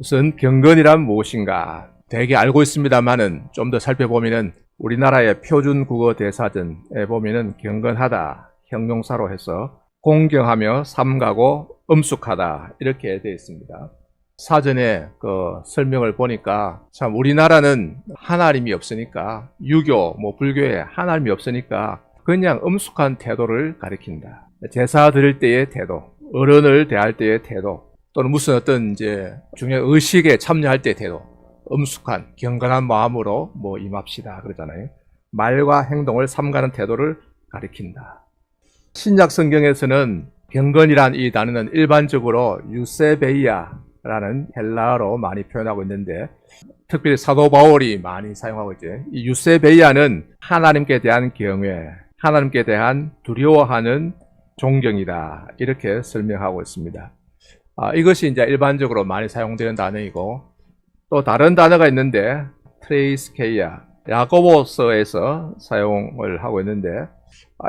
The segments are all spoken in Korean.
우선 경건이란 무엇인가 대개 알고 있습니다만은 좀 더 살펴보면은 우리나라의 표준 국어 대사전에 보면은 경건하다 형용사로 해서 공경하며 삼가고 엄숙하다 이렇게 되어 있습니다. 사전에 그 설명을 보니까 참 우리나라는 하나님이 없으니까 유교 불교에 하나님이 없으니까 그냥 엄숙한 태도를 가리킨다. 제사 드릴 때의 태도, 어른을 대할 때의 태도, 또는 무슨 어떤 이제 중요한 의식에 참여할 때의 태도, 엄숙한 경건한 마음으로 임합시다 그러잖아요. 말과 행동을 삼가는 태도를 가리킨다. 신약 성경에서는 경건이란 이 단어는 일반적으로 유세베이아라는 헬라어로 많이 표현하고 있는데 특별히 사도 바울이 많이 사용하고 있죠. 이 유세베이아는 하나님께 대한 경외, 하나님께 대한 두려워하는 존경이다 이렇게 설명하고 있습니다. 이것이 이제 일반적으로 많이 사용되는 단어이고 또 다른 단어가 있는데 트레이스케이아, 야고보서에서 사용을 하고 있는데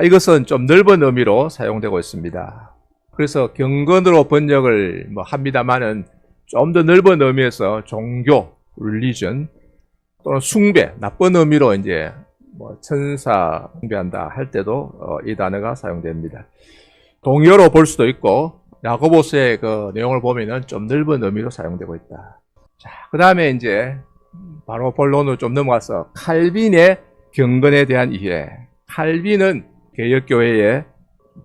이것은 좀 넓은 의미로 사용되고 있습니다. 그래서 경건으로 번역을 합니다만은 좀 더 넓은 의미에서 종교, religion 또는 숭배, 나쁜 의미로 이제 천사 숭배한다 할 때도 이 단어가 사용됩니다. 동의어로 볼 수도 있고 야고보서의 그 내용을 보면은 좀 넓은 의미로 사용되고 있다. 자, 그 다음에 이제 바로 본론으로 좀 넘어가서 칼빈의 경건에 대한 이해. 칼빈은 개혁교회의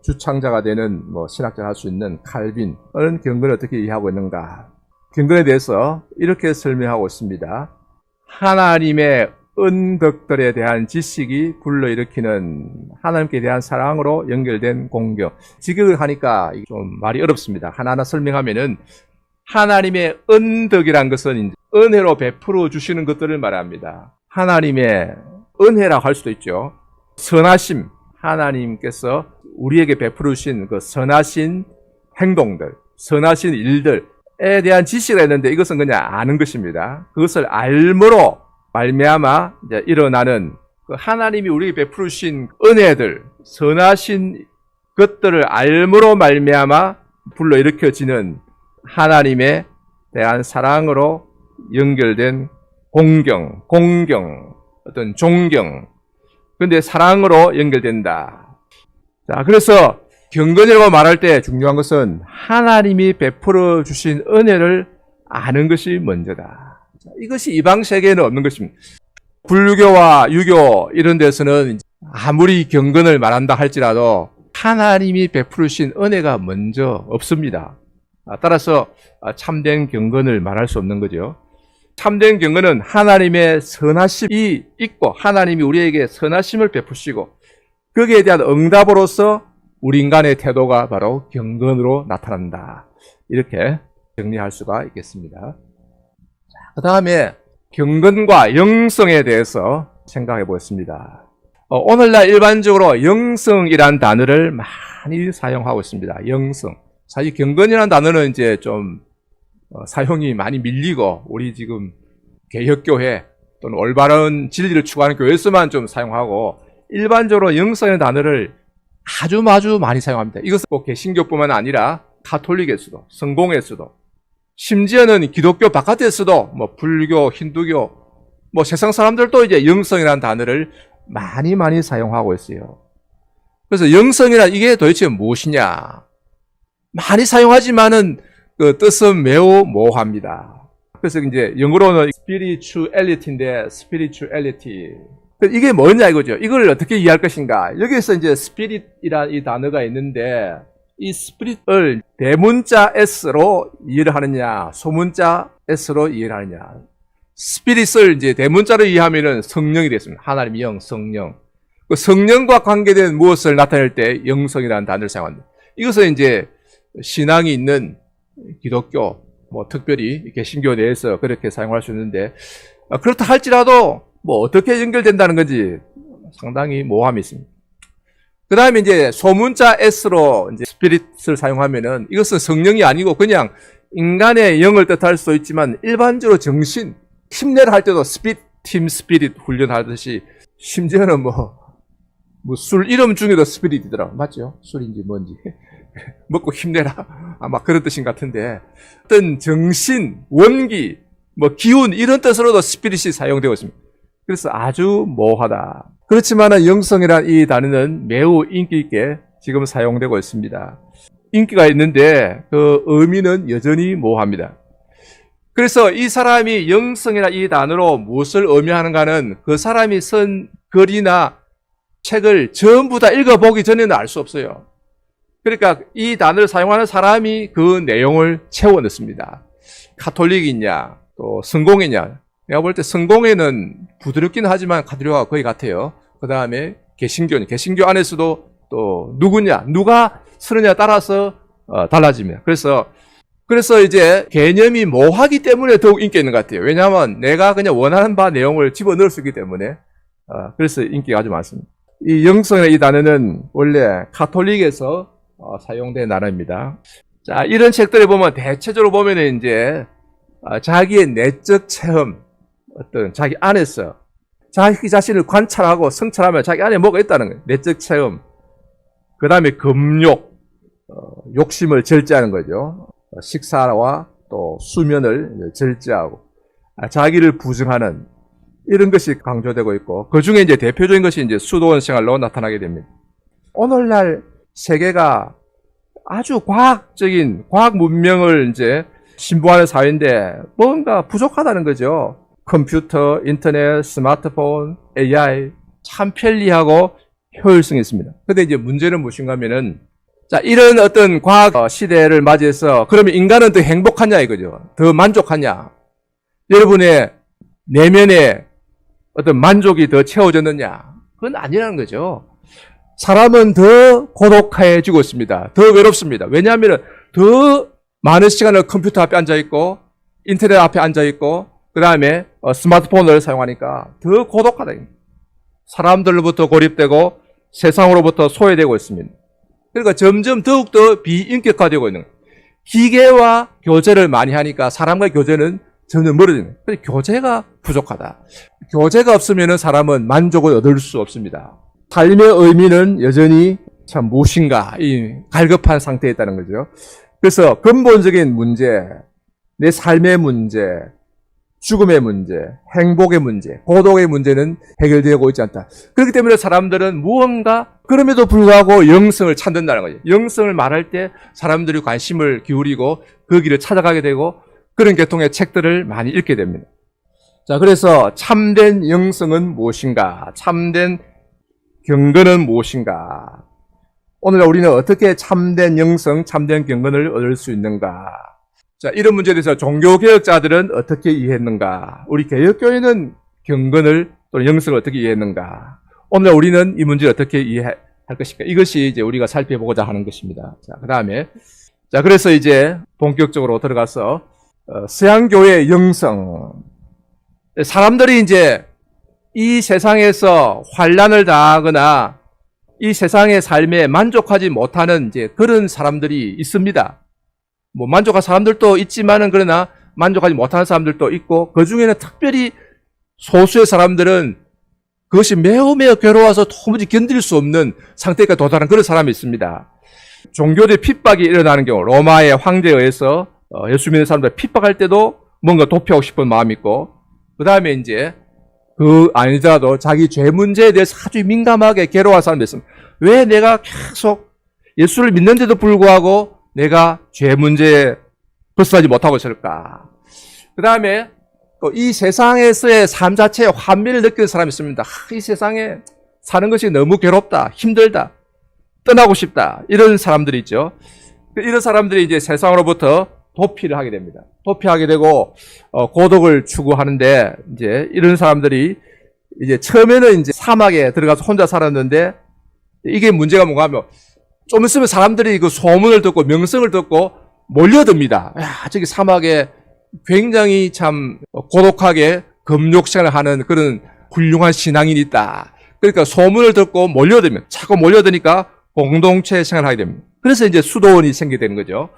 주창자가 되는 신학자가 할 수 있는 칼빈은 경건을 어떻게 이해하고 있는가? 경건에 대해서 이렇게 설명하고 있습니다. 하나님의 은덕들에 대한 지식이 불러일으키는 하나님께 대한 사랑으로 연결된 공경. 직역을 하니까 좀 말이 어렵습니다. 하나하나 설명하면은 하나님의 은덕이란 것은 은혜로 베풀어 주시는 것들을 말합니다. 하나님의 은혜라고 할 수도 있죠. 선하심, 하나님께서 우리에게 베풀어 주신 그 선하신 행동들, 선하신 일들에 대한 지식을 했는데 이것은 그냥 아는 것입니다. 그것을 알므로 말미암아 이제 일어나는 그 하나님이 우리에게 베풀어 주신 은혜들, 선하신 것들을 알므로 말미암아 불러일으켜지는 하나님에 대한 사랑으로 연결된 공경, 어떤 존경. 그런데 사랑으로 연결된다. 자, 그래서 경건이라고 말할 때 중요한 것은 하나님이 베풀어 주신 은혜를 아는 것이 먼저다. 자, 이것이 이방 세계에는 없는 것입니다. 불교와 유교 이런 데서는 아무리 경건을 말한다 할지라도 하나님이 베풀어 주신 은혜가 먼저 없습니다. 따라서 참된 경건을 말할 수 없는 거죠. 참된 경건은 하나님의 선하심이 있고 하나님이 우리에게 선하심을 베푸시고 거기에 대한 응답으로서 우리 인간의 태도가 바로 경건으로 나타난다. 이렇게 정리할 수가 있겠습니다. 그 다음에 경건과 영성에 대해서 생각해 보겠습니다. 오늘날 일반적으로 영성이란 단어를 많이 사용하고 있습니다. 영성. 사실 경건이라는 단어는 이제 좀 사용이 많이 밀리고 우리 지금 개혁교회 또는 올바른 진리를 추구하는 교회에서만 좀 사용하고 일반적으로 영성이라는 단어를 아주 많이 사용합니다. 이것은 꼭 개신교뿐만 아니라 가톨릭에서도 성공에서도 심지어는 기독교 바깥에서도 불교, 힌두교 세상 사람들도 이제 영성이라는 단어를 많이 사용하고 있어요. 그래서 영성이란 이게 도대체 무엇이냐? 많이 사용하지만은 그 뜻은 매우 모호합니다. 그래서 이제 영어로는 spirituality인데 spirituality. 이게 뭐냐 이거죠. 이걸 어떻게 이해할 것인가. 여기에서 이제 spirit이라는 이 단어가 있는데 이 spirit을 대문자 s로 이해를 하느냐, 소문자 s로 이해를 하느냐. spirit을 이제 대문자로 이해하면은 성령이 됐습니다. 하나님의 영, 성령. 그 성령과 관계된 무엇을 나타낼 때 영성이라는 단어를 사용합니다. 이것은 이제 신앙이 있는 기독교, 특별히 개신교 내에서 그렇게 사용할 수 있는데, 그렇다 할지라도 어떻게 연결된다는 건지 상당히 모호함이 있습니다. 그 다음에 이제 소문자 S로 이제 스피릿을 사용하면은 이것은 성령이 아니고 그냥 인간의 영을 뜻할 수도 있지만 일반적으로 정신, 힘내를 할 때도 팀 스피릿 훈련하듯이 심지어는 술 이름 중에도 스피릿이더라고. 맞죠? 술인지 뭔지. 먹고 힘내라. 아마 그런 뜻인 것 같은데, 어떤 정신, 원기, 뭐 기운 이런 뜻으로도 스피릿이 사용되고 있습니다. 그래서 아주 모호하다. 그렇지만 영성이란 이 단어는 매우 인기 있게 지금 사용되고 있습니다. 인기가 있는데 그 의미는 여전히 모호합니다. 그래서 이 사람이 영성이라 이 단어로 무엇을 의미하는가는 그 사람이 쓴 글이나 책을 전부 다 읽어보기 전에는 알 수 없어요. 그러니까 이 단어를 사용하는 사람이 그 내용을 채워 넣습니다. 카톨릭이냐, 또 성공이냐. 내가 볼 때 성공에는 부드럽긴 하지만 카톨릭과 거의 같아요. 그 다음에 개신교 안에서도 또 누가 쓰느냐에 따라서 달라집니다. 그래서 이제 개념이 모호하기 때문에 더욱 인기 있는 것 같아요. 왜냐하면 내가 그냥 원하는 바 내용을 집어넣을 수 있기 때문에 그래서 인기가 아주 많습니다. 이 영성이라는 이 단어는 원래 카톨릭에서 사용된 단어입니다. 자, 이런 책들을 보면 대체적으로 보면 이제 자기의 내적 체험, 어떤 자기 안에서 자기 자신을 관찰하고 성찰하면 자기 안에 뭐가 있다는 거예요. 내적 체험. 그 다음에 금욕, 욕심을 절제하는 거죠. 식사와 또 수면을 절제하고 자기를 부정하는 이런 것이 강조되고 있고, 그 중에 이제 대표적인 것이 이제 수도원 생활로 나타나게 됩니다. 오늘날 세계가 아주 과학적인 과학 문명을 이제 신봉하는 사회인데 뭔가 부족하다는 거죠. 컴퓨터, 인터넷, 스마트폰, AI 참 편리하고 효율성이 있습니다. 근데 이제 문제는 무엇인가 하면은, 자, 이런 어떤 과학 시대를 맞이해서 그러면 인간은 더 행복하냐 이거죠. 더 만족하냐. 여러분의 내면에 어떤 만족이 더 채워졌느냐. 그건 아니라는 거죠. 사람은 더 고독해지고 있습니다. 더 외롭습니다. 왜냐하면 더 많은 시간을 컴퓨터 앞에 앉아있고 인터넷 앞에 앉아있고 그 다음에 스마트폰을 사용하니까 더 고독하다. 사람들로부터 고립되고 세상으로부터 소외되고 있습니다. 그러니까 점점 더욱더 비인격화되고 있는 거예요. 기계와 교제를 많이 하니까 사람과의 교제는 점점 멀어지는 거예요. 교제가 부족하다. 교제가 없으면 사람은 만족을 얻을 수 없습니다. 삶의 의미는 여전히 참 무엇인가 이 갈급한 상태에 있다는 거죠. 그래서 근본적인 문제, 내 삶의 문제, 죽음의 문제, 행복의 문제, 고독의 문제는 해결되고 있지 않다. 그렇기 때문에 사람들은 무언가 그럼에도 불구하고 영성을 찾는다는 거죠. 영성을 말할 때 사람들이 관심을 기울이고 그 길을 찾아가게 되고 그런 계통의 책들을 많이 읽게 됩니다. 자, 그래서 참된 영성은 무엇인가? 참된 경건은 무엇인가? 오늘 우리는 어떻게 참된 영성, 참된 경건을 얻을 수 있는가? 자, 이런 문제에 대해서 종교개혁자들은 어떻게 이해했는가? 우리 개혁교회는 경건을 또는 영성을 어떻게 이해했는가? 오늘 우리는 이 문제를 어떻게 이해할 것인가? 이것이 이제 우리가 살펴보고자 하는 것입니다. 자, 그 다음에 그래서 이제 본격적으로 들어가서 서양교회의 영성. 사람들이 이제 이 세상에서 환난을 당하거나 이 세상의 삶에 만족하지 못하는 이제 그런 사람들이 있습니다. 뭐 만족한 사람들도 있지만은 그러나 만족하지 못하는 사람들도 있고 그 중에는 특별히 소수의 사람들은 그것이 매우 괴로워서 도무지 견딜 수 없는 상태까지 도달한 그런 사람이 있습니다. 종교적 핍박이 일어나는 경우 로마의 황제에 의해서 예수 믿는 사람들 핍박할 때도 뭔가 도피하고 싶은 마음이 있고 그 다음에 이제 그 아니더라도 자기 죄 문제에 대해서 아주 민감하게 괴로워하는 사람도 있습니다. 왜 내가 계속 예수를 믿는데도 불구하고 내가 죄 문제에 벗어나지 못하고 있을까? 그 다음에 또 이 세상에서의 삶 자체에 환멸을 느끼는 사람이 있습니다. 이 세상에 사는 것이 너무 괴롭다, 힘들다, 떠나고 싶다. 이런 사람들이 있죠. 이런 사람들이 이제 세상으로부터 도피를 하게 됩니다. 도피하게 되고 고독을 추구하는데 이제 이런 사람들이 이제 처음에는 이제 사막에 들어가서 혼자 살았는데 이게 문제가 뭔가 하면 좀 있으면 사람들이 그 소문을 듣고 명성을 듣고 몰려듭니다. 야, 저기 사막에 굉장히 참 고독하게 금욕 생활을 하는 그런 훌륭한 신앙인이 있다. 그러니까 소문을 듣고 몰려들면 자꾸 몰려드니까 공동체 생활을 하게 됩니다. 그래서 이제 수도원이 생기게 되는 거죠.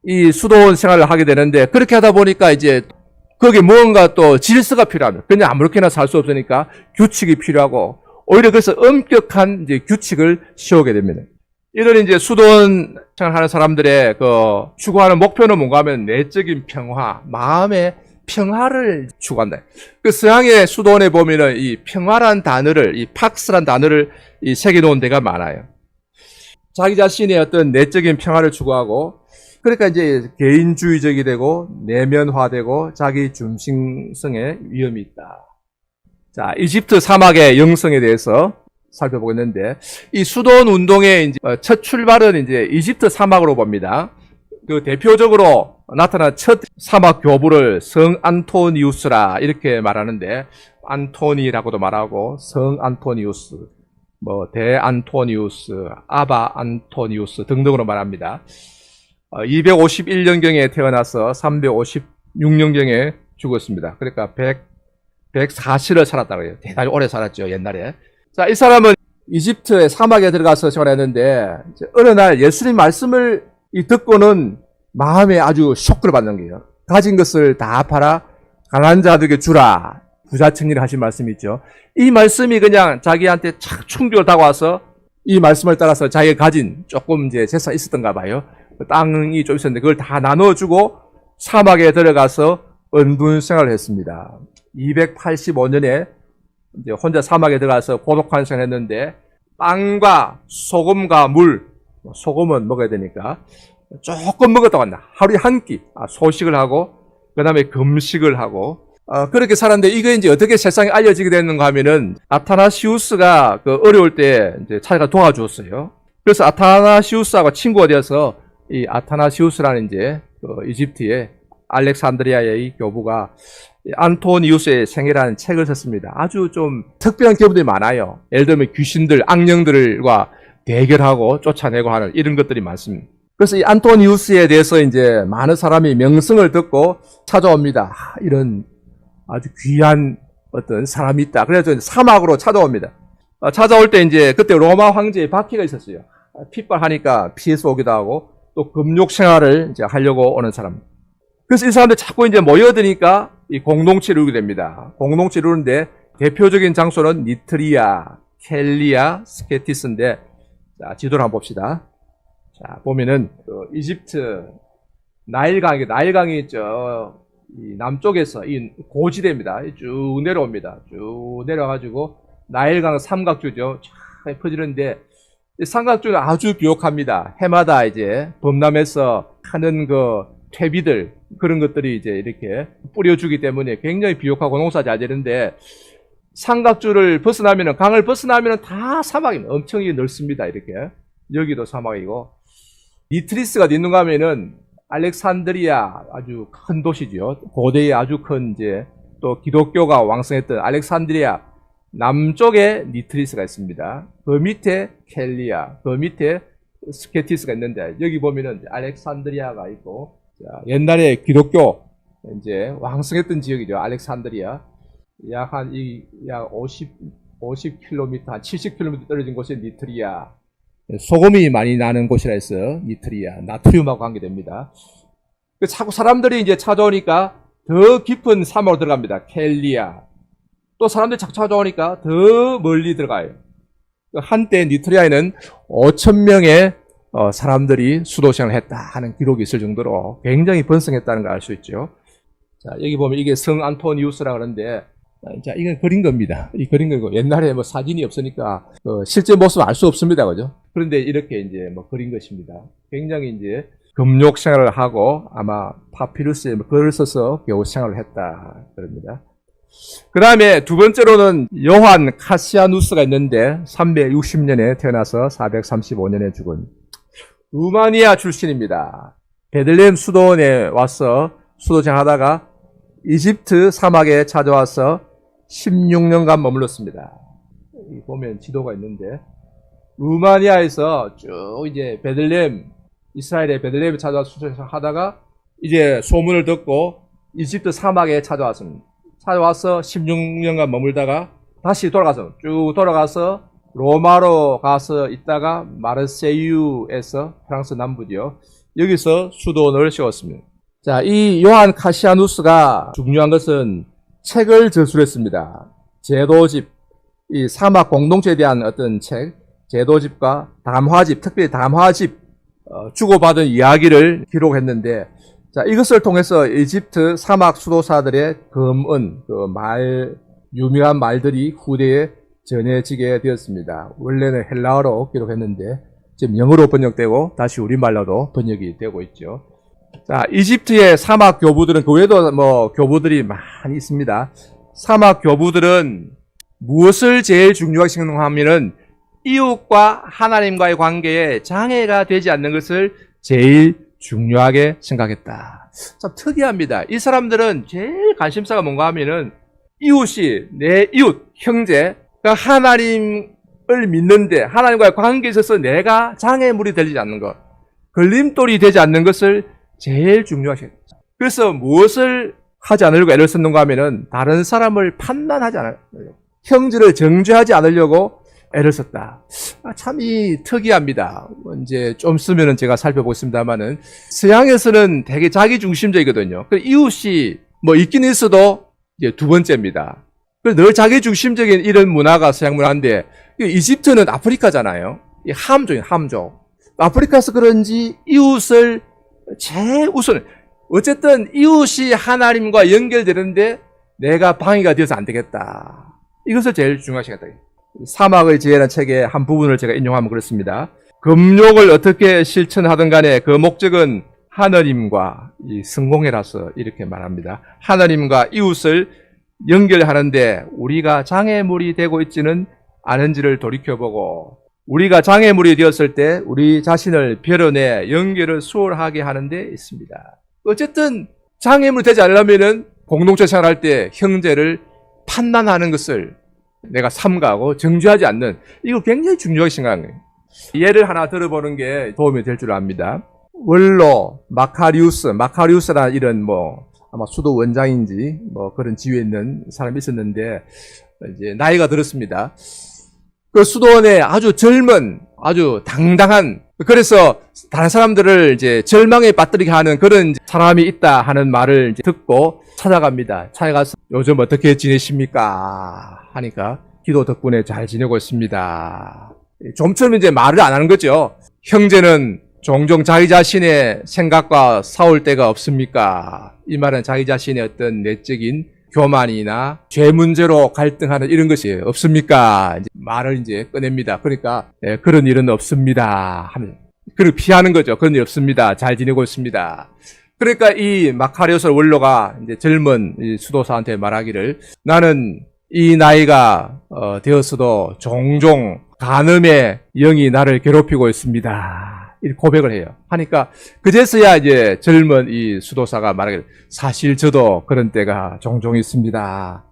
이 수도원 생활을 하게 되는데 그렇게 하다 보니까 이제 거기에 무언가 또 질서가 필요합니다. 그냥 아무렇게나 살 수 없으니까 규칙이 필요하고 오히려 그래서 엄격한 이제 규칙을 세우게 됩니다. 이런 이제 수도원 생활하는 사람들의 그 추구하는 목표는 뭔가 하면 내적인 평화, 마음의 평화를 추구한다. 그 서양의 수도원에 보면은 이 평화란 단어를, 이 팍스란 단어를 이 새겨놓은 데가 많아요. 자기 자신의 어떤 내적인 평화를 추구하고, 그러니까 이제 개인주의적이 되고, 내면화되고, 자기 중심성에 위험이 있다. 자, 이집트 사막의 영성에 대해서 살펴보겠는데, 이 수도원 운동의 이제 첫 출발은 이제 이집트 사막으로 봅니다. 그 대표적으로 나타난 첫 사막 교부를 성 안토니우스라 이렇게 말하는데, 안토니라고도 말하고, 성 안토니우스, 뭐 대안토니우스, 아바 안토니우스 등등으로 말합니다. 251년경에 태어나서 356년경에 죽었습니다. 그러니까 140을 살았다고 해요. 대단히 오래 살았죠, 옛날에. 자, 이 사람은 이집트의 사막에 들어가서 생활했는데, 어느 날 예수님 말씀을 듣고는 마음에 아주 쇼크를 받는 거예요. 가진 것을 다 팔아 가난한 자들에게 주라. 부자청리를 하신 말씀이 있죠. 이 말씀이 그냥 자기한테 착 충격을 다가와서 이 말씀을 따라서 자기가 가진 조금 이제 재산이 있었던가 봐요. 땅이 좀 있었는데 그걸 다 나눠주고 사막에 들어가서 은둔 생활을 했습니다. 285년에 이제 혼자 사막에 들어가서 고독한 생활을 했는데, 빵과 소금과 물, 소금은 먹어야 되니까 조금 먹었다고 한다. 하루에 한 끼 소식을 하고, 그 다음에 금식을 하고, 그렇게 살았는데, 이게 이제 어떻게 세상에 알려지게 됐는가 하면은 아타나시우스가 그 어려울 때 이제 찾아가 도와주었어요. 그래서 아타나시우스하고 친구가 되어서 이 아타나시우스라는 이제 그 이집트의 알렉산드리아의 교부가 안토니우스의 생애라는 책을 썼습니다. 아주 좀 특별한 교부들이 많아요. 예를 들면 귀신들, 악령들과 대결하고 쫓아내고 하는 이런 것들이 많습니다. 그래서 이 안토니우스에 대해서 이제 많은 사람이 명성을 듣고 찾아옵니다. 이런 아주 귀한 어떤 사람이 있다. 그래서 사막으로 찾아옵니다. 찾아올 때 이제 그때 로마 황제의 박해가 있었어요. 핍박하니까 피해서 오기도 하고 또 금욕 생활을 이제 하려고 오는 사람. 그래서 이 사람들 자꾸 이제 모여드니까 이 공동체를 이루게 됩니다. 공동체를 이루는데 대표적인 장소는 니트리아, 켈리아, 스케티스인데, 자, 지도를 한번 봅시다. 자, 보면은 이집트 나일강이 있죠. 이 남쪽에서 이 고지대입니다. 쭉 내려옵니다. 쭉 내려가지고 나일강 삼각주죠. 쫙 퍼지는데 이 삼각주는 아주 비옥합니다. 해마다 이제 범람해서 하는 그 퇴비들 그런 것들이 이제 이렇게 뿌려주기 때문에 굉장히 비옥하고 농사 잘 되는데, 삼각주를 벗어나면은, 강을 벗어나면은 다 사막입니다. 엄청 넓습니다. 이렇게. 여기도 사막이고. 니트리스가 있는가 하면은 알렉산드리아 아주 큰 도시죠. 고대에 아주 큰 이제 또 기독교가 왕성했던 알렉산드리아 남쪽에 니트리스가 있습니다. 그 밑에 켈리아, 그 밑에 스케티스가 있는데, 여기 보면은 알렉산드리아가 있고, 자, 옛날에 기독교 이제 왕성했던 지역이죠. 알렉산드리아. 약 50km, 한 70km 떨어진 곳에 니트리아. 소금이 많이 나는 곳이라 해서 니트리아, 나트륨하고 관계됩니다. 자꾸 사람들이 이제 찾아오니까 더 깊은 사막으로 들어갑니다. 켈리아. 또 사람들이 자꾸 찾아오니까 더 멀리 들어가요. 한때 니트리아에는 5,000명의 사람들이 수도생활을 했다 하는 기록이 있을 정도로 굉장히 번성했다는 걸 알 수 있죠. 자, 여기 보면 이게 성 안토니우스라 그러는데, 자, 이건 그린 겁니다. 이 그린 거고, 옛날에 뭐 사진이 없으니까 실제 모습 알 수 없습니다. 그죠? 그런데 이렇게 이제 뭐 그린 것입니다. 굉장히 이제 금욕 생활을 하고 아마 파피루스에 글을 써서 겨우 생활을 했다. 그럽니다. 그 다음에 두 번째로는 요한 카시아누스가 있는데 360년에 태어나서 435년에 죽은 루마니아 출신입니다. 베들레헴 수도원에 와서 수도생 하다가 이집트 사막에 찾아와서 16년간 머물렀습니다. 여기 보면 지도가 있는데, 루마니아에서 쭉 이제 베들레헴, 이스라엘의 베들레헴에 찾아와서 수도생 하다가 이제 소문을 듣고 이집트 사막에 찾아왔습니다. 찾아와서 16년간 머물다가 다시 쭉 돌아가서 로마로 가서 있다가 마르세유에서 프랑스 남부죠. 여기서 수도원을 세웠습니다. 자, 이 요한 카시아누스가 중요한 것은 책을 저술했습니다. 제도집, 이 사막 공동체에 대한 어떤 책, 제도집과 담화집, 특별히 담화집 주고받은 이야기를 기록했는데, 자, 이것을 통해서 이집트 사막 수도사들의 검은 유명한 말들이 후대에 전해지게 되었습니다. 원래는 헬라어로 기록했는데 지금 영어로 번역되고 다시 우리말로도 번역이 되고 있죠. 자, 이집트의 사막 교부들은 그 외에도 교부들이 많이 있습니다. 사막 교부들은 무엇을 제일 중요하게 생각하면은 이웃과 하나님과의 관계에 장애가 되지 않는 것을 제일 중요하게 생각했다. 참 특이합니다. 이 사람들은 제일 관심사가 뭔가 하면은 이웃이 내 이웃, 형제, 그러니까 하나님을 믿는데 하나님과의 관계에 있어서 내가 장애물이 되지 않는 것, 걸림돌이 되지 않는 것을 제일 중요하게 했다. 그래서 무엇을 하지 않으려고 애를 썼는가 하면은 다른 사람을 판단하지 않아요. 형제를 정죄하지 않으려고 애를 썼다. 참 특이합니다. 이제 좀 쓰면은 제가 살펴보겠습니다만은 서양에서는 되게 자기 중심적이거든요. 이웃이 있긴 있어도 이제 두 번째입니다. 늘 자기 중심적인 이런 문화가 서양 문화인데 이집트는 아프리카잖아요. 함족. 아프리카에서 그런지 이웃을 제일 우선 어쨌든 이웃이 하나님과 연결되는데 내가 방해가 되어서 안 되겠다. 이것을 제일 중요하게 생각했다. 사막의 지혜라는 책의 한 부분을 제가 인용하면 그렇습니다. 금욕을 어떻게 실천하든 간에 그 목적은 하나님과 성공회라서 이렇게 말합니다. 하나님과 이웃을 연결하는데 우리가 장애물이 되고 있지는 않은지를 돌이켜보고 우리가 장애물이 되었을 때 우리 자신을 벼려내 연결을 수월하게 하는 데 있습니다. 어쨌든 장애물이 되지 않으려면 공동체 생활할 때 형제를 판단하는 것을 내가 삼가하고 정죄하지 않는, 이거 굉장히 중요하게 생각해요. 예를 하나 들어보는 게 도움이 될 줄 압니다. 원로 마카리우스라는 이런 아마 수도 원장인지 그런 지위에 있는 사람이 있었는데 이제 나이가 들었습니다. 그 수도원에 아주 젊은 아주 당당한, 그래서 다른 사람들을 이제 절망에 빠뜨리게 하는 그런 사람이 있다 하는 말을 이제 듣고 찾아갑니다. 찾아가서 요즘 어떻게 지내십니까? 하니까 기도 덕분에 잘 지내고 있습니다. 좀처럼 이제 말을 안 하는 거죠. 형제는 종종 자기 자신의 생각과 싸울 때가 없습니까? 이 말은 자기 자신의 어떤 내적인 교만이나 죄 문제로 갈등하는 이런 것이 없습니까? 이제 말을 이제 꺼냅니다. 그러니까 그런 일은 없습니다 하면 그걸 피하는 거죠. 그런 일 없습니다. 잘 지내고 있습니다. 그러니까 이 마카리오스 원로가 이제 젊은 이 수도사한테 말하기를, 나는 이 나이가 되었어도 종종 간음의 영이 나를 괴롭히고 있습니다. 이렇게 고백을 해요. 하니까 그제서야 이제 젊은 이 수도사가 말하기를, 사실 저도 그런 때가 종종 있습니다.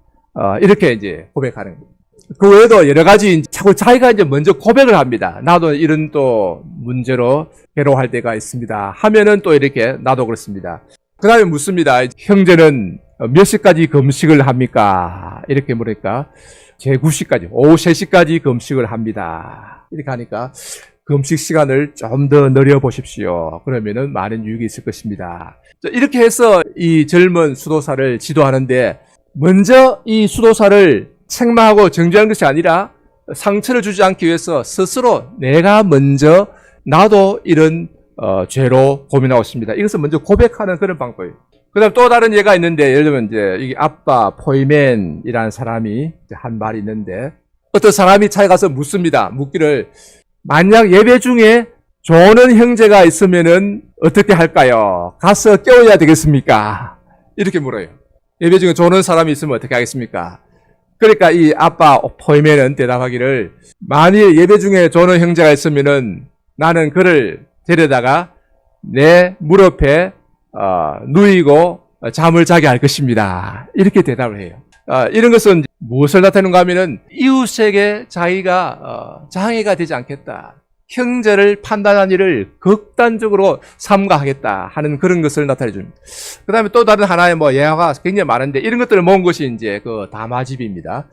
이렇게 이제 고백하는 거예요. 그 외에도 여러 가지 자꾸 자기가 이제 먼저 고백을 합니다. 나도 이런 또 문제로 괴로워할 때가 있습니다. 하면은 또 이렇게 나도 그렇습니다. 그 다음에 묻습니다. 형제는 몇 시까지 금식을 합니까? 이렇게 물으니까 제9시까지, 오후 3시까지 금식을 합니다. 이렇게 하니까 금식 시간을 좀 더 늘려보십시오. 그러면은 많은 유익이 있을 것입니다. 이렇게 해서 이 젊은 수도사를 지도하는데, 먼저 이 수도사를 책망하고 정죄하는 것이 아니라 상처를 주지 않기 위해서 스스로 내가 먼저 나도 이런 죄로 고민하고 있습니다. 이것을 먼저 고백하는 그런 방법이에요. 그 다음 또 다른 예가 있는데, 예를 들면 이제 이게 아빠 포이맨이라는 사람이 한 말이 있는데, 어떤 사람이 찾아가서 묻기를, 만약 예배 중에 조는 형제가 있으면은 어떻게 할까요? 가서 깨워야 되겠습니까? 이렇게 물어요. 예배 중에 조는 사람이 있으면 어떻게 하겠습니까? 그러니까 이 아빠 포이맨은 대답하기를, 만일 예배 중에 조는 형제가 있으면은 나는 그를 데려다가 내 무릎에 누이고 잠을 자게 할 것입니다. 이렇게 대답을 해요. 이런 것은 무엇을 나타내는가 하면은 이웃에게 자기가 장애가 되지 않겠다. 형제를 판단하는 일을 극단적으로 삼가하겠다 하는 그런 것을 나타내 줍니다. 그 다음에 또 다른 하나의 예화가 굉장히 많은데, 이런 것들을 모은 것이 이제 그 담화집입니다.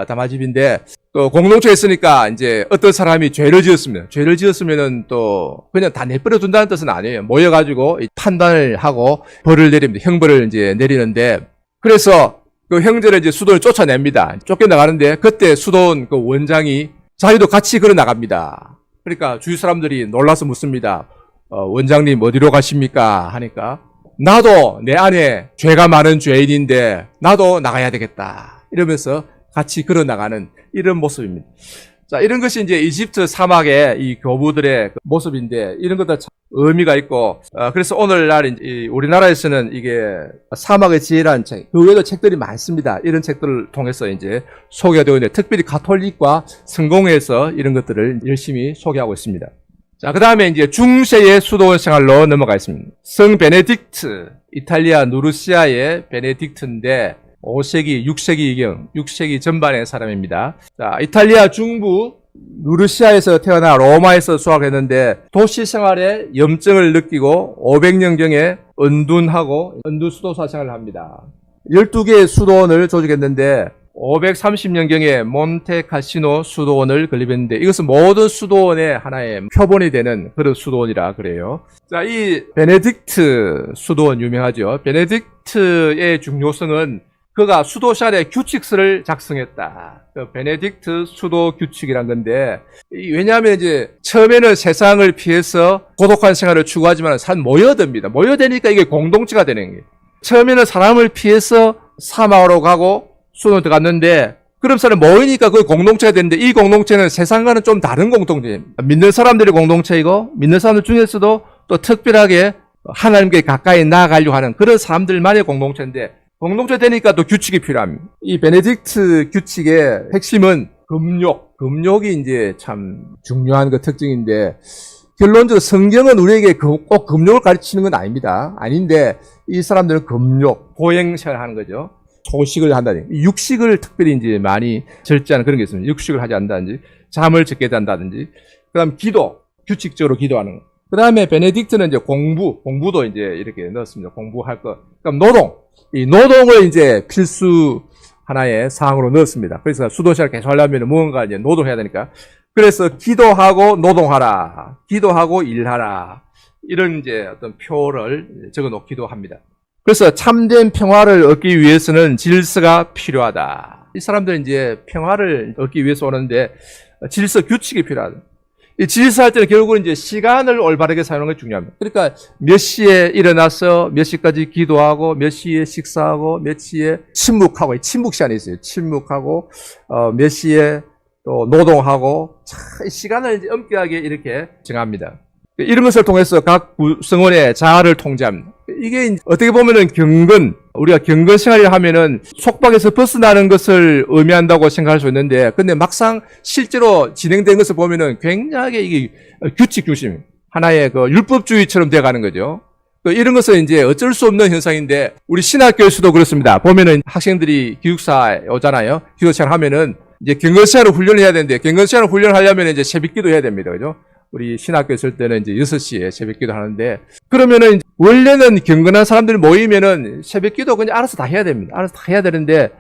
담화집인데, 또 공동체에 있으니까 이제 어떤 사람이 죄를 지었으면은 또 그냥 다 내버려 둔다는 뜻은 아니에요. 모여가지고 판단을 하고 벌을 내립니다. 형벌을 이제 내리는데, 그래서 그 형제를 이제 수도원을 쫓아냅니다. 쫓겨나가는데, 그때 수도원 그 원장이 자기도 같이 걸어 나갑니다. 그러니까 주위 사람들이 놀라서 묻습니다. 원장님 어디로 가십니까? 하니까 나도 내 안에 죄가 많은 죄인인데 나도 나가야 되겠다. 이러면서 같이 걸어 나가는 이런 모습입니다. 자, 이런 것이 이제 이집트 사막의 이 교부들의 모습인데 이런 것도 참 의미가 있고, 그래서 오늘날 우리나라에서는 이게 사막의 지혜라는 책, 그 외에도 책들이 많습니다. 이런 책들을 통해서 이제 소개가 되고 있는데 특별히 가톨릭과 성공회에서 이런 것들을 열심히 소개하고 있습니다. 자, 그 다음에 이제 중세의 수도원 생활로 넘어가겠습니다. 성 베네딕트, 이탈리아 누르시아의 베네딕트인데 5세기, 6세기경, 6세기 전반의 사람입니다. 자, 이탈리아 중부 누르시아에서 태어나 로마에서 수학했는데 도시 생활에 염증을 느끼고 500년경에 은둔하고 은둔 수도사 생활을 합니다. 12개의 수도원을 조직했는데 530년경에 몬테카시노 수도원을 건립했는데 이것은 모든 수도원의 하나의 표본이 되는 그런 수도원이라 그래요. 자, 이 베네딕트 수도원 유명하죠. 베네딕트의 중요성은 그가 수도샤의 규칙서를 작성했다. 그 베네딕트 수도 규칙이란 건데, 왜냐하면 이제 처음에는 세상을 피해서 고독한 생활을 추구하지만 사람 모여듭니다. 모여되니까 이게 공동체가 되는 거예요. 처음에는 사람을 피해서 사막으로 가고 수도에 들어갔는데, 그럼 사람 모이니까 그 공동체가 되는데 이 공동체는 세상과는 좀 다른 공동체입니다. 믿는 사람들의 공동체이고 믿는 사람들 중에서도 또 특별하게 하나님께 가까이 나아가려고 하는 그런 사람들만의 공동체인데 공동체 되니까 또 규칙이 필요합니다. 이 베네딕트 규칙의 핵심은 금욕이 이제 참 중요한 그 특징인데 결론적으로 성경은 우리에게 꼭 금욕을 가르치는 건 아닙니다. 아닌데 이 사람들은 보행생활을 하는 거죠. 소식을 한다든지 육식을 특별히 이제 많이 절제하는 그런 게 있습니다. 육식을 하지 않는다든지 잠을 적게 잔다든지 그다음 기도, 규칙적으로 기도하는 거. 그다음에 베네딕트는 이제 공부도 이제 이렇게 넣었습니다. 공부할 거. 그럼 이 노동을 이제 필수 하나의 사항으로 넣었습니다. 그래서 수도시를 계속 하려면 무언가 이제 노동해야 되니까. 그래서 기도하고 노동하라. 기도하고 일하라. 이런 이제 어떤 표를 적어 놓기도 합니다. 그래서 참된 평화를 얻기 위해서는 질서가 필요하다. 이 사람들은 이제 평화를 얻기 위해서 오는데 질서 규칙이 필요하다. 이 질서할 때는 결국은 이제 시간을 올바르게 사용하는 게 중요합니다. 그러니까 몇 시에 일어나서 몇 시까지 기도하고 몇 시에 식사하고 몇 시에 침묵하고 침묵 시간이 있어요. 침묵하고 몇 시에 또 노동하고 시간을 이제 엄격하게 이렇게 정합니다. 이런 것을 통해서 각 구성원의 자아를 통제합니다. 이게 어떻게 보면은 우리가 경건 생활을 하면은 속박에서 벗어나는 것을 의미한다고 생각할 수 있는데, 근데 막상 실제로 진행된 것을 보면은 굉장히 이게 규칙 중심, 하나의 그 율법주의처럼 돼가는 거죠. 이런 것은 이제 어쩔 수 없는 현상인데, 우리 신학교에서도 그렇습니다. 보면은 학생들이 기숙사에 오잖아요. 기숙사를 하면은 이제 경건 생활을 훈련을 해야 되는데, 경건 생활을 훈련하려면 이제 새벽기도 해야 됩니다. 그죠? 우리 신학교 있을 때는 이제 6시에 새벽기도 하는데, 그러면은 원래는 경건한 사람들이 모이면은 새벽기도 그냥 알아서 다 해야 됩니다. 알아서 다 해야 되는데,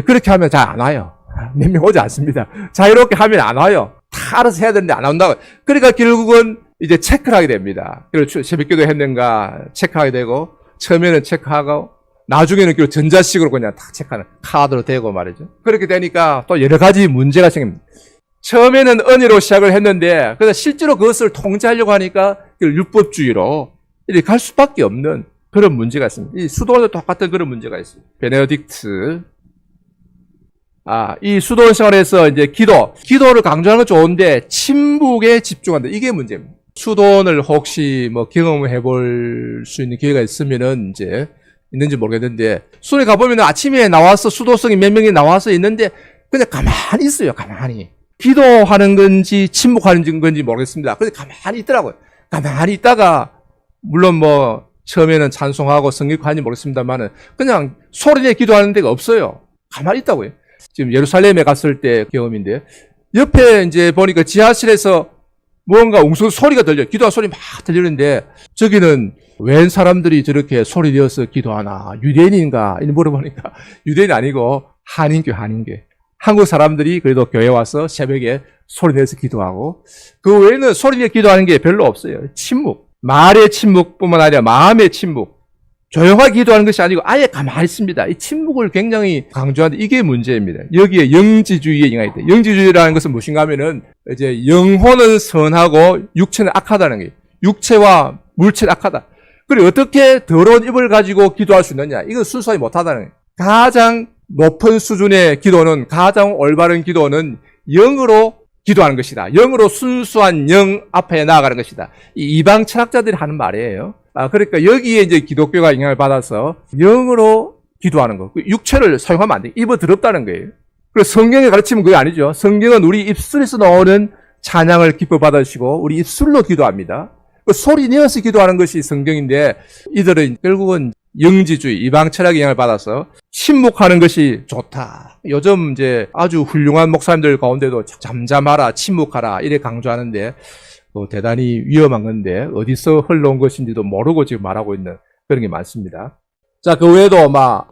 그렇게 하면 잘 안 와요. 몇 명 오지 않습니다. 자유롭게 하면 안 와요. 다 알아서 해야 되는데 안 온다고. 그러니까 결국은 이제 체크를 하게 됩니다. 그래서 새벽기도 했는가 체크하게 되고, 처음에는 체크하고, 나중에는 그 전자식으로 그냥 다 체크하는 카드로 되고 말이죠. 그렇게 되니까 또 여러 가지 문제가 생깁니다. 처음에는 은혜로 시작을 했는데, 그래서 실제로 그것을 통제하려고 하니까 율법주의로 이렇게 갈 수밖에 없는 그런 문제가 있습니다. 이 수도원도 똑같은 그런 문제가 있어요. 베네딕트. 이 수도원 생활에서 이제 기도를 강조하는 건 좋은데, 침묵에 집중한다. 이게 문제입니다. 수도원을 혹시 뭐 경험해 볼 수 있는 기회가 있으면은 이제 있는지 모르겠는데, 수도원에 가보면 아침에 나와서 수도성이 몇 명이 나와서 있는데, 그냥 가만히 있어요. 가만히. 기도하는 건지 침묵하는 건지 모르겠습니다. 근데 가만히 있더라고요. 가만히 있다가 물론 뭐 처음에는 찬송하고 성경하는지 모르겠습니다만은 그냥 소리내 기도하는 데가 없어요. 가만히 있다고요. 지금 예루살렘에 갔을 때 경험인데 옆에 이제 보니까 지하실에서 무언가 웅성 소리가 들려요. 기도하는 소리 막 들리는데 저기는 웬 사람들이 저렇게 소리 내어서 기도하나? 유대인인가? 이렇게 물어보니까 유대인 아니고 한인교. 한국 사람들이 그래도 교회 와서 새벽에 소리 내서 기도하고 그 외에는 소리 내서 기도하는 게 별로 없어요. 침묵. 말의 침묵뿐만 아니라 마음의 침묵. 조용하게 기도하는 것이 아니고 아예 가만히 있습니다. 이 침묵을 굉장히 강조하는데 이게 문제입니다. 여기에 영지주의에 영향이 있다. 영지주의라는 것은 무엇인가 하면은 이제 영혼은 선하고 육체는 악하다는 거예요. 육체와 물체는 악하다. 그리고 어떻게 더러운 입을 가지고 기도할 수 있느냐? 이건 순수하게 못하다는 거예요. 가장 높은 수준의 기도는, 가장 올바른 기도는 영으로 기도하는 것이다. 영으로 순수한 영 앞에 나아가는 것이다. 이 이방 철학자들이 하는 말이에요. 그러니까 여기에 이제 기독교가 영향을 받아서 영으로 기도하는 거. 육체를 사용하면 안 돼. 입어 더럽다는 거예요. 그래서 성경의 가르침은 그게 아니죠. 성경은 우리 입술에서 나오는 찬양을 기뻐 받으시고 우리 입술로 기도합니다. 소리 내어서 기도하는 것이 성경인데 이들은 결국은 영지주의, 이방 철학의 영향을 받아서 침묵하는 것이 좋다. 요즘 이제 아주 훌륭한 목사님들 가운데도 잠잠하라, 침묵하라 이래 강조하는데 대단히 위험한 건데 어디서 흘러온 것인지도 모르고 지금 말하고 있는 그런 게 많습니다. 자, 그 외에도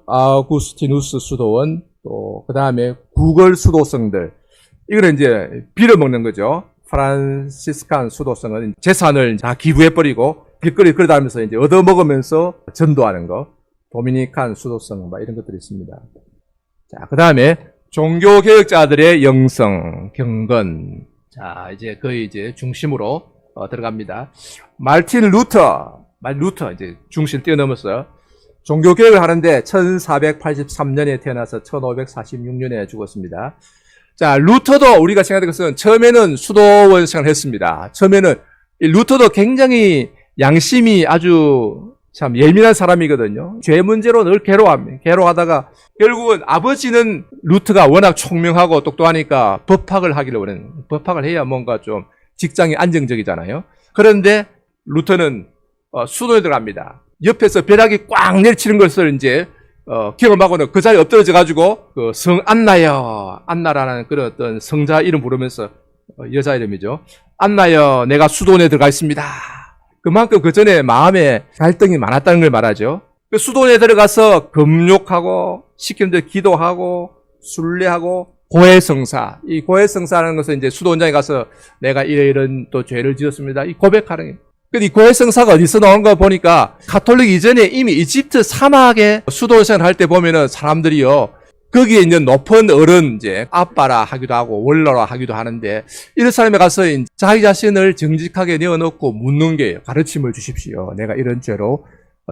아구스티누스 수도원, 또 그 다음에 구걸 수도성들, 이거는 이제 빌어먹는 거죠. 프란시스칸 수도성은 재산을 다 기부해버리고 길거리 걸어다니면서 이제 얻어먹으면서 전도하는 거. 도미니칸 수도성 이런 것들이 있습니다. 자, 그 다음에 종교개혁자들의 영성, 경건. 자, 이제 거의 이제 중심으로 들어갑니다. 마르틴 루터 이제 중심을 뛰어넘어서 종교개혁을 하는데 1483년에 태어나서 1546년에 죽었습니다. 자, 루터도 우리가 생각할 것은 처음에는 수도원 생활을 했습니다. 처음에는 이 루터도 굉장히 양심이 아주 참 예민한 사람이거든요. 죄 문제로 늘 괴로워합니다. 괴로워하다가 결국은 아버지는 루터가 워낙 총명하고 똑똑하니까 법학을 하기를 원했는 거예요. 법학을 해야 뭔가 좀 직장이 안정적이잖아요. 그런데 루터는 수도에 들어갑니다. 옆에서 벼락이 꽉 내리치는 것을 이제 경험하고는 그 자리에 엎드러져 가지고 그 성 안나라는 그런 어떤 성자 이름 부르면서 여자 이름이죠. 안나여, 내가 수도원에 들어가 있습니다. 그만큼 그 전에 마음에 갈등이 많았다는 걸 말하죠. 그 수도원에 들어가서 금욕하고 시키는 대로 기도하고 순례하고 고해성사. 이 고해성사라는 것은 이제 수도원장에 가서 내가 이런 또 죄를 지었습니다. 이 고백하는 거예요. 근데 이 고해성사가 어디서 나온 거 보니까 가톨릭 이전에 이미 이집트 사막에 수도원생을 할 때 보면은 사람들이요, 거기에 있는 높은 어른, 이제 아빠라 하기도 하고 원로라 하기도 하는데 이런 사람에 가서 자기 자신을 정직하게 내어놓고 묻는 게 가르침을 주십시오. 내가 이런 죄로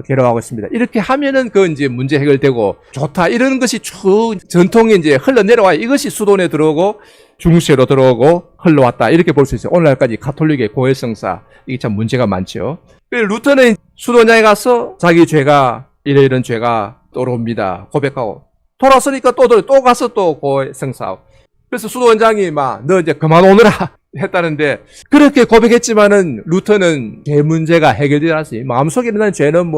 괴로워하고 있습니다. 이렇게 하면은 그 이제 문제 해결되고 좋다. 이런 것이 쭉 전통이 이제 흘러내려와요. 이것이 수도원에 들어오고 중세로 들어오고 흘러왔다. 이렇게 볼 수 있어요. 오늘날까지 가톨릭의 고해성사, 이게 참 문제가 많죠. 루터는 수도원장에 가서 자기 죄가 이런 죄가 떠오릅니다. 고백하고 돌아서니까 또 가서 또 고해성사하고. 그래서 수도원장이 너 이제 그만 오너라 했다는데, 그렇게 고백했지만은 루터는 죄 문제가 해결되지 않았어요. 마음속에 일어나는 죄는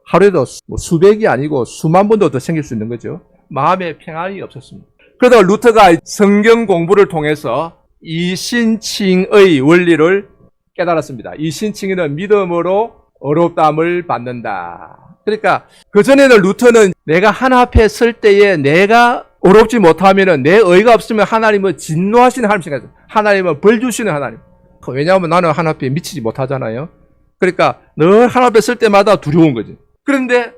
하루에도 수백이 아니고 수만 번도 더 생길 수 있는 거죠. 마음에 평안이 없었습니다. 그러다가 루터가 성경 공부를 통해서 이신칭의 원리를 깨달았습니다. 이신칭의는 믿음으로 어렵다함을 받는다. 그러니까 그전에는 루터는 내가 하나 앞에 설 때에 내가 어렵지 못하면은, 내 의가 없으면 하나님은 진노하시는 하나님 생각했어요. 하나님은 벌 주시는 하나님. 왜냐하면 나는 하나 앞에 미치지 못하잖아요. 그러니까 늘 하나 앞에 설 때마다 두려운 거지. 그런데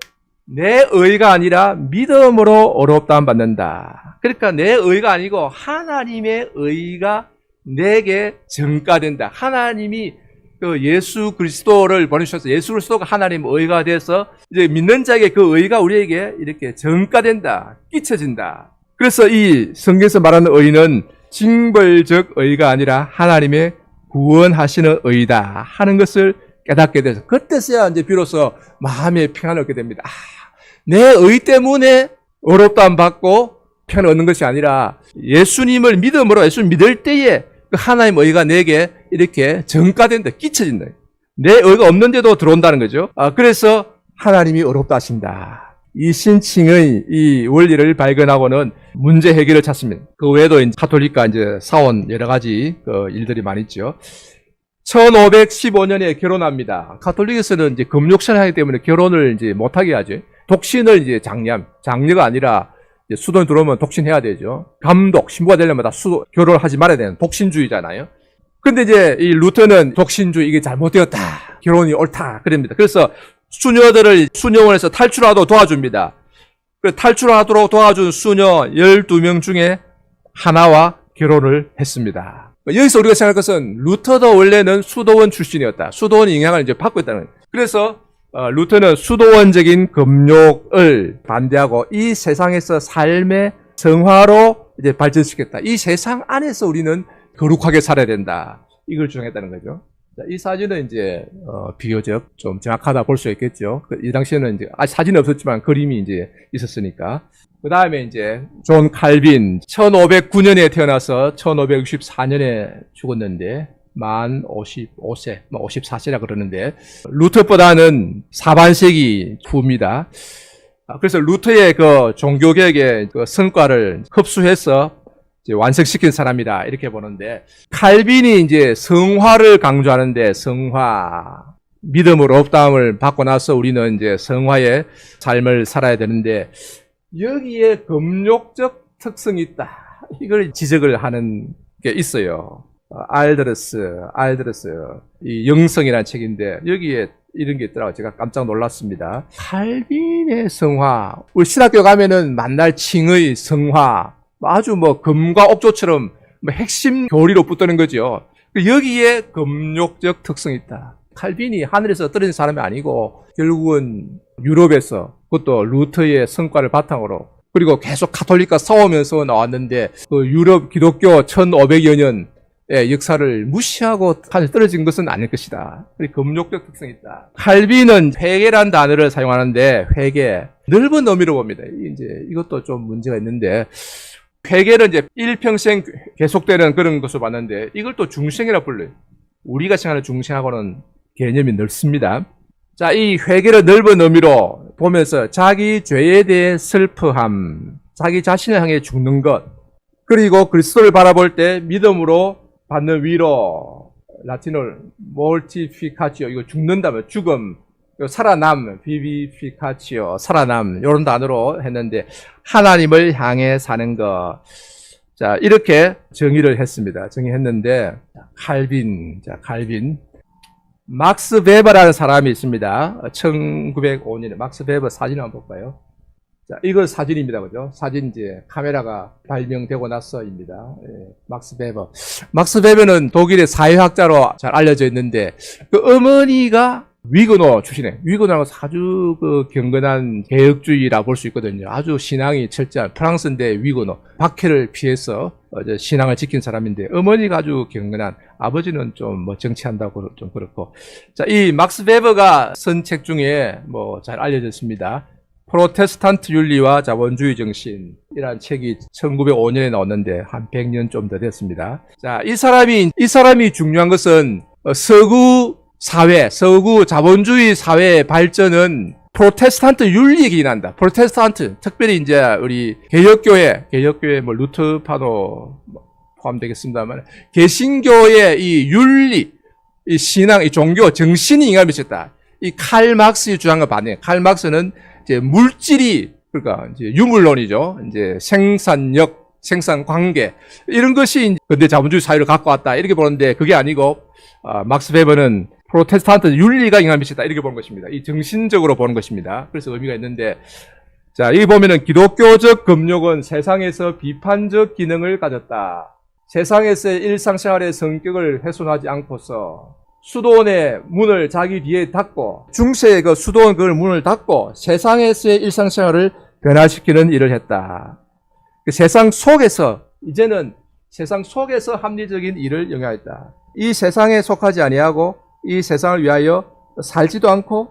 내 의가 아니라 믿음으로 어렵다함 받는다. 그러니까 내 의가 아니고 하나님의 의가 내게 전가된다. 하나님이 그 예수 그리스도를 보내주셔서 예수 그리스도가 하나님 의가 돼서 이제 믿는 자에게 그 의가 우리에게 이렇게 전가된다, 끼쳐진다. 그래서 이 성경에서 말하는 의는 징벌적 의가 아니라 하나님의 구원하시는 의다 하는 것을 깨닫게 돼서 그때서야 이제 비로소 마음의 평안을 얻게 됩니다. 내 의 때문에 어렵다함 받고 평안을 얻는 것이 아니라 예수님을 믿음으로 예수를 믿을 때에 그 하나님 의가 내게 이렇게 전가된다, 끼쳐진다. 내 의가 없는데도 들어온다는 거죠. 그래서 하나님이 어렵다 하신다. 이 신칭의 이 원리를 발견하고는 문제 해결을 찾습니다. 그 외에도 이제 가톨릭과 이제 사온 여러 가지 그 일들이 많이 있죠. 1515년에 결혼합니다. 가톨릭에서는 이제 금욕신을 하기 때문에 결혼을 이제 못하게 하죠. 독신을 이제 장녀가 아니라 수도에 들어오면 독신해야 되죠. 감독, 신부가 되려면 다 결혼을 하지 말아야 되는 독신주의잖아요. 근데 이제 이 루터는 독신주의 이게 잘못되었다. 결혼이 옳다. 그럽니다. 그래서 수녀들을 수녀원에서 탈출하도록 도와줍니다. 탈출하도록 도와준 수녀 12명 중에 하나와 결혼을 했습니다. 여기서 우리가 생각할 것은 루터도 원래는 수도원 출신이었다. 수도원 영향을 이제 받고 있다는 거예요. 그래서 루터는 수도원적인 금욕을 반대하고 이 세상에서 삶의 성화로 이제 발전시켰다. 이 세상 안에서 우리는 거룩하게 살아야 된다. 이걸 주장했다는 거죠. 자, 이 사진은 이제 비교적 좀 정확하다 볼 수 있겠죠. 이 당시에는 이제 아직 사진이 없었지만 그림이 이제 있었으니까. 그 다음에 이제 존 칼빈 1509년에 태어나서 1564년에 죽었는데 만 55세, 54세라 그러는데 루터보다는 사반세기 후입니다. 그래서 루터의 그 종교개혁의 그 성과를 흡수해서 이제 완성시킨 사람이다 이렇게 보는데, 칼빈이 이제 성화를 강조하는데, 성화, 믿음으로 업다함을 받고 나서 우리는 이제 성화의 삶을 살아야 되는데 여기에 금욕적 특성이 있다, 이걸 지적을 하는 게 있어요. 알드러스 이 영성이라는 책인데 여기에 이런 게 있더라고요. 제가 깜짝 놀랐습니다. 칼빈의 성화, 우리 신학교 가면은 만날 칭의 성화, 아주 뭐 금과 옥조처럼 뭐 핵심 교리로 붙드는 거죠. 여기에 금욕적 특성이 있다. 칼빈이 하늘에서 떨어진 사람이 아니고 결국은 유럽에서, 그것도 루터의 성과를 바탕으로, 그리고 계속 가톨릭과 싸우면서 나왔는데 그 유럽 기독교 1500여 년의 역사를 무시하고 하늘에 떨어진 것은 아닐 것이다. 그리고 금욕적 특성이 있다. 칼빈은 회개란 단어를 사용하는데, 회개 넓은 의미로 봅니다. 이제 이것도 좀 문제가 있는데, 회개는 이제 일평생 계속되는 그런 것을 봤는데 이걸 또 중생이라 불러요. 우리가 생각하는 중생하고는 개념이 넓습니다. 자, 이 회개를 넓은 의미로 보면서 자기 죄에 대해 슬퍼함, 자기 자신을 향해 죽는 것, 그리고 그리스도를 바라볼 때 믿음으로 받는 위로, 라틴어로 몰티피카치오, 이거 죽는다면 죽음, 살아남, 비비피카치오, 살아남, 이런 단어로 했는데 하나님을 향해 사는 것. 자, 이렇게 정의를 했습니다. 정의했는데 칼빈, 막스 베버라는 사람이 있습니다. 1905년에 막스 베버 사진 한번 볼까요? 자, 이거 사진입니다. 그죠? 사진 이제 카메라가 발명되고 나서입니다. 예, 막스 베버. 막스 베버는 독일의 사회학자로 잘 알려져 있는데 그 어머니가 위그노 출신이에요. 위그노라고 아주 그 경건한 개혁주의라 볼 수 있거든요. 아주 신앙이 철저한 프랑스인데 위그노. 박해를 피해서 신앙을 지킨 사람인데 어머니가 아주 경건한, 아버지는 좀 뭐 정치한다고 좀 그렇고. 자, 이 막스 베버가 쓴 책 중에 뭐 잘 알려졌습니다. 프로테스탄트 윤리와 자본주의 정신이라는 책이 1905년에 나왔는데 한 100년 좀 더 됐습니다. 자, 이 사람이 중요한 것은 서구 사회, 서구 자본주의 사회의 발전은 프로테스탄트 윤리에 기인한다. 프로테스탄트, 특별히 이제 우리 개혁교회 뭐 루터파도 포함되겠습니다만, 개신교의 이 윤리, 이 신앙, 이 종교, 정신이 영향을 미쳤다. 이 칼 막스의 주장과 반대. 칼 막스는 이제 물질이, 그러니까 이제 유물론이죠. 이제 생산력, 생산 관계, 이런 것이 근대 자본주의 사회를 갖고 왔다, 이렇게 보는데 그게 아니고, 막스 베버는 프로테스탄트 윤리가 영향을 미쳤다, 이렇게 보는 것입니다. 이 정신적으로 보는 것입니다. 그래서 의미가 있는데, 자, 여기 보면은 기독교적 금욕은 세상에서 비판적 기능을 가졌다. 세상에서의 일상생활의 성격을 훼손하지 않고서 수도원의 문을 자기 뒤에 닫고, 중세의 그 수도원 그 문을 닫고 세상에서의 일상생활을 변화시키는 일을 했다. 그 세상 속에서, 이제는 세상 속에서 합리적인 일을 영위했다. 이 세상에 속하지 아니하고 이 세상을 위하여 살지도 않고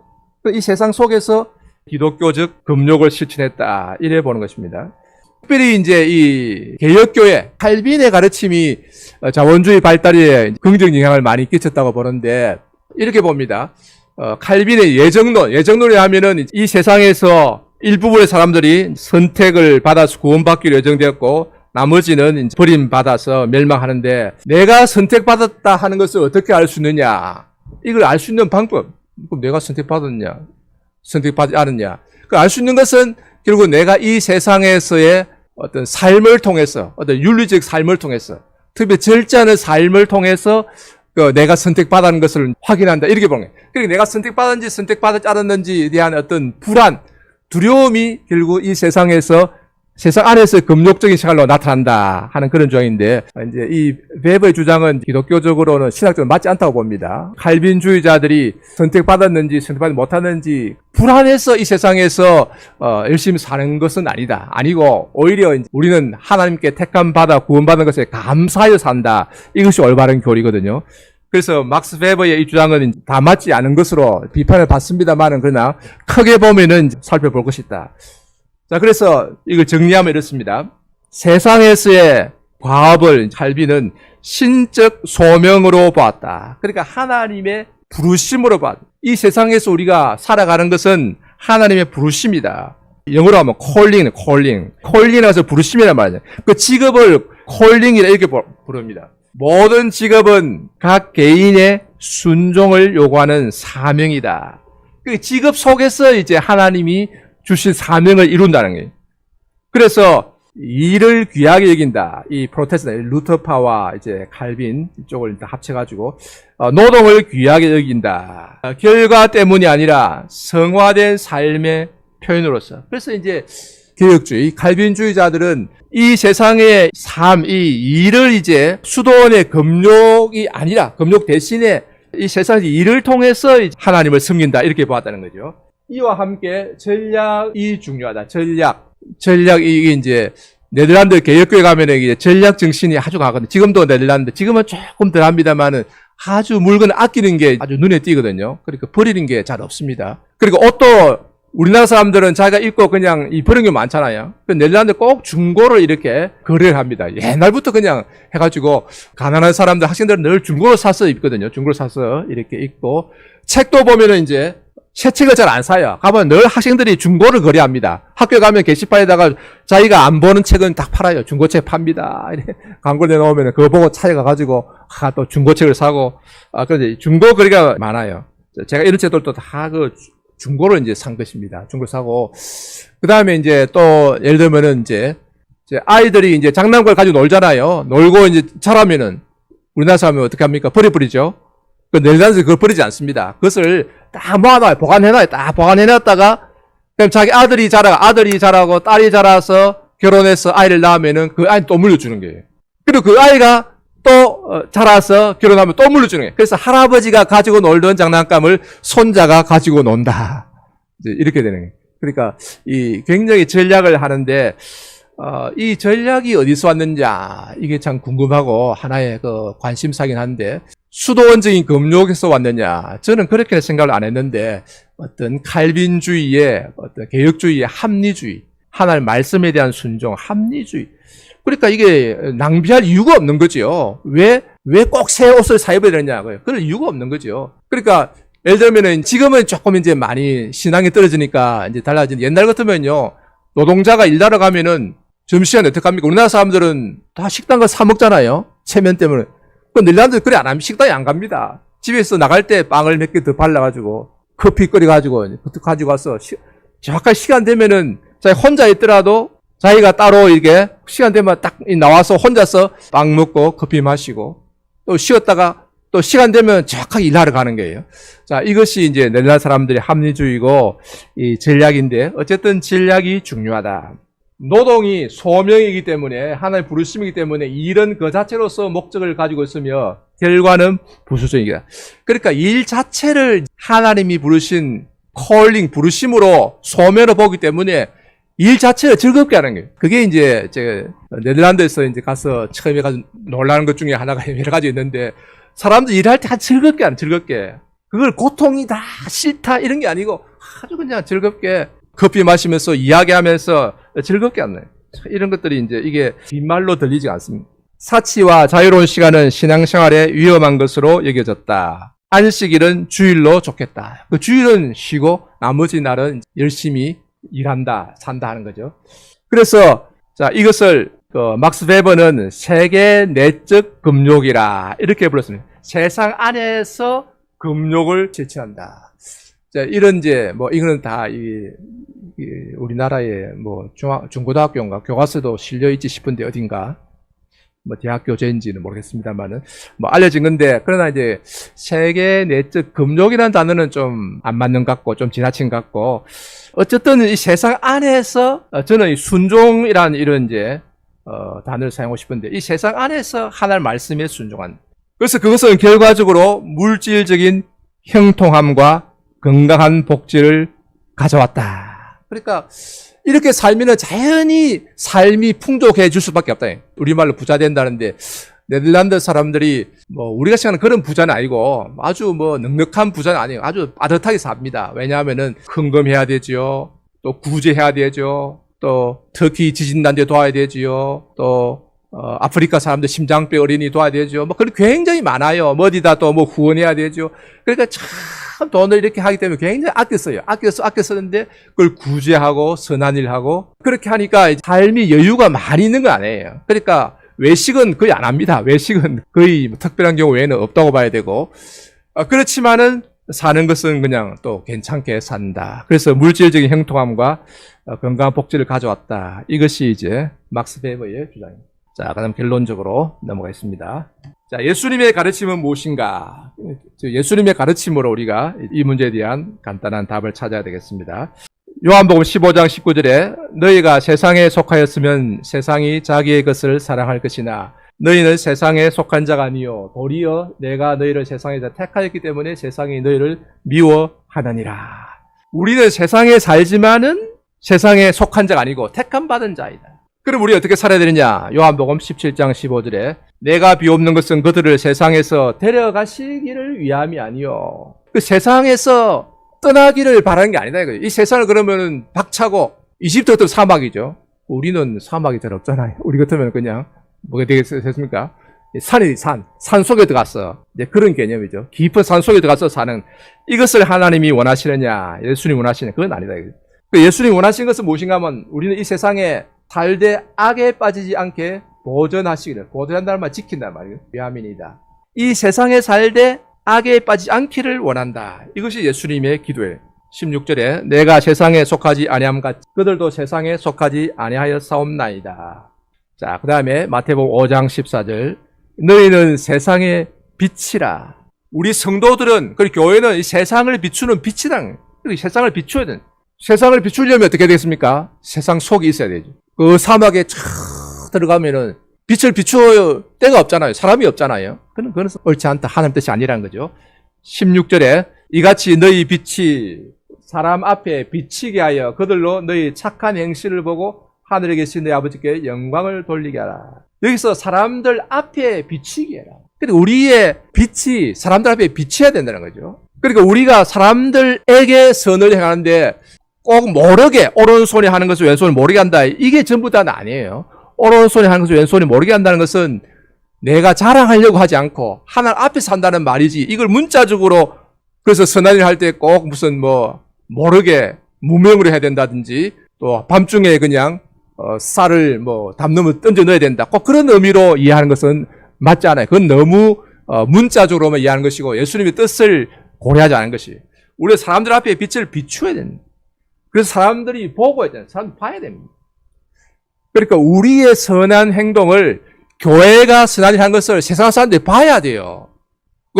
이 세상 속에서 기독교적 금욕을 실천했다, 이래 보는 것입니다. 특별히 이제 이 개혁교회 칼빈의 가르침이 자본주의 발달에 긍정 영향을 많이 끼쳤다고 보는데 이렇게 봅니다. 칼빈의 예정론이 하면은 이 세상에서 일부분의 사람들이 선택을 받아서 구원받기로 예정되었고 나머지는 이제 버림받아서 멸망하는데, 내가 선택받았다 하는 것을 어떻게 알 수 있느냐? 이걸 알 수 있는 방법. 그럼 내가 선택받았냐? 선택받지 않았냐? 알 수 있는 것은 결국 내가 이 세상에서의 어떤 삶을 통해서, 어떤 윤리적 삶을 통해서, 특히 절제하는 삶을 통해서 내가 선택받은 것을 확인한다. 이렇게 보는 거예요. 그러니까 내가 선택받았는지 선택받지 않았는지에 대한 어떤 불안, 두려움이 결국 이 세상에서 세상 안에서 금욕적인 생활로 나타난다 하는 그런 주장인데, 이제 이 베버의 주장은 기독교적으로는 신학적으로 맞지 않다고 봅니다. 칼빈주의자들이 선택받았는지 선택받지 못하는지 불안해서 이 세상에서 열심히 사는 것은 아니고 오히려 우리는 하나님께 택함 받아 구원받은 것에 감사하여 산다. 이것이 올바른 교리거든요. 그래서 막스 베버의 이 주장은 다 맞지 않은 것으로 비판을 받습니다만은, 그러나 크게 보면은 살펴볼 것이 있다. 자, 그래서 이걸 정리하면 이렇습니다. 세상에서의 과업을 칼빈은 신적 소명으로 보았다. 그러니까 하나님의 부르심으로 보았다. 이 세상에서 우리가 살아가는 것은 하나님의 부르심이다. 영어로 하면 calling이라서 부르심이란 말이죠. 그 직업을 calling이라 이렇게 부릅니다. 모든 직업은 각 개인의 순종을 요구하는 사명이다. 그 직업 속에서 이제 하나님이 주신 사명을 이룬다는 거예요. 그래서 일을 귀하게 여긴다. 이 프로테스탄트, 루터파와 이제 칼빈 이쪽을 합쳐가지고 노동을 귀하게 여긴다. 결과 때문이 아니라 성화된 삶의 표현으로서. 그래서 이제 개혁주의, 칼빈주의자들은 이 세상의 삶, 이 일을 이제 수도원의 금욕이 아니라 금욕 대신에 이 세상의 일을 통해서 하나님을 섬긴다. 이렇게 보았다는 거죠. 이와 함께 전략이 중요하다. 전략이 이제 네덜란드 개혁교회 가면은 이제 전략 정신이 아주 강하거든요. 지금도 네덜란드, 지금은 조금 덜 합니다만은 아주 물건을 아끼는 게 아주 눈에 띄거든요. 그러니까 버리는 게 잘 없습니다. 그리고 옷도 우리나라 사람들은 자기가 입고 그냥 버리는 게 많잖아요. 네덜란드 꼭 중고를 이렇게 거래를 합니다. 옛날부터 그냥 해가지고 가난한 사람들, 학생들은 늘 중고를 사서 입거든요. 중고를 사서 이렇게 입고, 책도 보면은 이제 새 책을 잘 안 사요. 가면 늘 학생들이 중고를 거래합니다. 학교 가면 게시판에다가 자기가 안 보는 책은 딱 팔아요. 중고책 팝니다. 광고 내놓으면 그거 보고 찾아가가지고 또 중고책을 사고, 그런데 중고 거래가 많아요. 제가 이런 책들도 다 그 중고를 이제 산 것입니다. 중고 사고, 그 다음에 이제 또 예를 들면은 이제 아이들이 이제 장난감을 가지고 놀잖아요. 놀고 이제 자라면은 우리나라 사람은 어떻게 합니까? 버리죠. 그 네덜란드에서 그걸 버리지 않습니다. 그것을 딱 모아놔요. 보관해놔요. 딱 보관해놨다가, 그럼 자기 아들이 자라고 딸이 자라서 결혼해서 아이를 낳으면은 그 아이는 또 물려주는 거예요. 그리고 그 아이가 또 자라서 결혼하면 또 물려주는 거예요. 그래서 할아버지가 가지고 놀던 장난감을 손자가 가지고 논다. 이제 이렇게 되는 거예요. 그러니까 이 굉장히 전략을 하는데, 이 전략이 어디서 왔는지 이게 참 궁금하고 하나의 그 관심사긴 한데, 수도원적인 금욕에서 왔느냐? 저는 그렇게 생각을 안 했는데, 어떤 칼빈주의의 어떤 개혁주의의 합리주의, 하나님 말씀에 대한 순종, 합리주의. 그러니까 이게 낭비할 이유가 없는 거죠. 왜 꼭 새 옷을 사 입어야 되느냐고요. 그럴 이유가 없는 거죠. 그러니까 예를 들면은 지금은 조금 이제 많이 신앙이 떨어지니까 이제 달라진, 옛날 같으면요, 노동자가 일하러 가면은 점심시간에 어떡합니까? 우리나라 사람들은 다 식당 가서 사 먹잖아요. 체면 때문에. 그 네덜란드 그래 안 합니다. 식당에 안 갑니다. 집에서 나갈 때 빵을 몇 개 더 발라가지고 커피 끓여가지고 가지고 와서 정확한 시간 되면은 자기 혼자 있더라도 자기가 따로 이게 시간 되면 딱 나와서 혼자서 빵 먹고 커피 마시고 또 쉬었다가 또 시간 되면 정확하게 일하러 가는 거예요. 자, 이것이 이제 네덜란드 사람들의 합리주의고 이 전략인데, 어쨌든 전략이 중요하다. 노동이 소명이기 때문에, 하나의 부르심이기 때문에 일은 그 자체로서 목적을 가지고 있으며 결과는 부수적이다. 그러니까 일 자체를 하나님이 부르신 콜링, 부르심으로 소명으로 보기 때문에 일 자체를 즐겁게 하는 거예요. 그게 이제 제가 네덜란드에서 이제 가서 처음에 가서 놀라는 것 중에 하나가 여러 가지 있는데, 사람들 일할 때 즐겁게 하는, 즐겁게. 그걸 고통이다, 싫다 이런 게 아니고 아주 그냥 즐겁게 커피 마시면서 이야기하면서 즐겁게 하는 거예요. 이런 것들이 이제 이게 빈말로 들리지 않습니다. 사치와 자유로운 시간은 신앙생활에 위험한 것으로 여겨졌다. 안식일은 주일로 좋겠다. 그 주일은 쉬고 나머지 날은 열심히 일한다, 산다 하는 거죠. 그래서 자, 이것을 막스 베버는 세계 내적 금욕이라 이렇게 불렀습니다. 세상 안에서 금욕을 실천한다. 자, 이런 이제 이거는 다 우리나라의 중고등학교인가 교과서도 실려 있지 싶은데 어딘가 뭐 대학 교재인지는 모르겠습니다만은 뭐 알려진 건데, 그러나 이제 세계 내적 금욕이라는 단어는 좀 안 맞는 것 같고 좀 지나친 것 같고, 어쨌든 이 세상 안에서 저는 이 순종이라는 이런 이제 단어를 사용하고 싶은데, 이 세상 안에서 하나님 말씀에 순종한, 그래서 그것은 결과적으로 물질적인 형통함과 건강한 복지를 가져왔다. 그러니까 이렇게 살면 자연히 삶이 풍족해질 수밖에 없다. 우리말로 부자 된다는데, 네덜란드 사람들이 뭐 우리가 생각하는 그런 부자는 아니고 아주 뭐 넉넉한 부자는 아니에요. 아주 빠듯하게 삽니다. 왜냐하면은 헌금해야 되지요. 또 구제해야 되죠. 또 터키 지진 난 데 도와야 되지요. 또 아프리카 사람들 심장병 어린이 도와야 되죠. 뭐 그런 굉장히 많아요. 뭐 어디다 또 뭐 후원해야 되죠. 그러니까 참 돈을 이렇게 하기 때문에 굉장히 아껴 써요. 아껴 쓰는데 그걸 구제하고 선한 일하고 그렇게 하니까 삶이 여유가 많이 있는 거 아니에요. 그러니까 외식은 거의 안 합니다. 외식은 거의 특별한 경우 외에는 없다고 봐야 되고, 그렇지만은 사는 것은 그냥 또 괜찮게 산다. 그래서 물질적인 형통함과 건강한 복지를 가져왔다. 이것이 이제 막스 베버의 주장입니다. 자, 그다음 결론적으로 넘어가겠습니다. 자, 예수님의 가르침은 무엇인가? 예수님의 가르침으로 우리가 이 문제에 대한 간단한 답을 찾아야 되겠습니다. 요한복음 15장 19절에 너희가 세상에 속하였으면 세상이 자기의 것을 사랑할 것이나 너희는 세상에 속한 자가 아니요 도리어 내가 너희를 세상에서 택하였기 때문에 세상이 너희를 미워하느니라. 우리는 세상에 살지만은 세상에 속한 자가 아니고 택함 받은 자이다. 그럼 우리 어떻게 살아야 되느냐? 요한복음 17장 15절에 내가 비옵는 것은 그들을 세상에서 데려가시기를 위함이 아니요. 그 세상에서 떠나기를 바라는 게 아니다 이거예요. 이 세상을 그러면은 박차고 이집트 같은 사막이죠. 우리는 사막이 잘 없잖아요. 우리 같으면 그냥 뭐가 되겠습니까? 산 속에 들어갔어. 이제 그런 개념이죠. 깊은 산 속에 들어가서 사는, 이것을 하나님이 원하시느냐, 예수님이 원하시느냐, 그건 아니다. 예수님이 원하시는 것은 무엇인가 하면 우리는 이 세상에 살되 악에 빠지지 않게 보존하시기를, 보존한다는 말 지킨다는 말이에요. 위함이니다. 이 세상에 살되 악에 빠지지 않기를 원한다. 이것이 예수님의 기도예요. 16절에 내가 세상에 속하지 아니함 같이 그들도 세상에 속하지 아니하였사옵나이다. 자, 그 다음에 마태복음 5장 14절 너희는 세상의 빛이라. 우리 성도들은, 그리고 교회는 이 세상을 비추는 빛이다. 세상을 비추어야 돼. 세상을 비추려면 어떻게 되겠습니까? 세상 속에 있어야 되죠. 그 사막에 촥 들어가면은 빛을 비추어야 때가 없잖아요. 사람이 없잖아요. 그건 옳지 않다. 하나님 뜻이 아니라는 거죠. 16절에 이같이 너희 빛이 사람 앞에 비치게 하여 그들로 너희 착한 행실을 보고 하늘에 계신 너희 아버지께 영광을 돌리게 하라. 여기서 사람들 앞에 비치게 해라. 그러니까 우리의 빛이 사람들 앞에 비쳐야 된다는 거죠. 그러니까 우리가 사람들에게 선을 행하는데 꼭 모르게 오른손이 하는 것을 왼손이 모르게 한다. 이게 전부 다는 아니에요. 오른손이 하는 것을 왼손이 모르게 한다는 것은 내가 자랑하려고 하지 않고 하나님 앞에서 한다는 말이지, 이걸 문자적으로 그래서 선한 일 할 때 꼭 무슨 뭐 모르게 무명으로 해야 된다든지 또 밤중에 그냥 쌀을 뭐 담으면 던져 넣어야 된다. 꼭 그런 의미로 이해하는 것은 맞지 않아요. 그건 너무 문자적으로만 이해하는 것이고 예수님의 뜻을 고려하지 않은 것이. 우리 사람들 앞에 빛을 비추어야 됩니다. 그래서 사람들이 보고 있잖아요. 사람들이 봐야 됩니다. 그러니까 우리의 선한 행동을 교회가 선한 일 한 것을 세상 사람들이 봐야 돼요.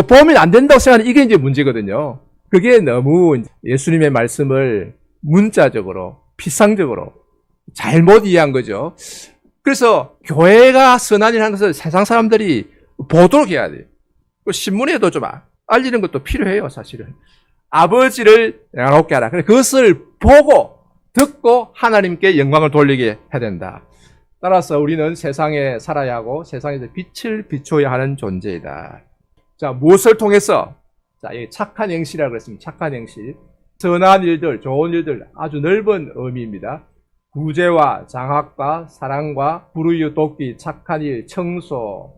보면 안 된다고 생각하는 이게 이제 문제거든요. 그게 너무 예수님의 말씀을 문자적으로, 피상적으로 잘못 이해한 거죠. 그래서 교회가 선한 일 한 것을 세상 사람들이 보도록 해야 돼요. 신문에도 좀 알리는 것도 필요해요, 사실은. 아버지를 영화롭게 하라. 그것을 보고, 듣고 하나님께 영광을 돌리게 해야 된다. 따라서 우리는 세상에 살아야 하고 세상에서 빛을 비춰야 하는 존재이다. 자, 무엇을 통해서? 자, 이 착한 행실이라고 그랬습니다. 착한 행실. 선한 일들, 좋은 일들, 아주 넓은 의미입니다. 구제와 장학과 사랑과 불우이웃 돕기, 착한 일, 청소,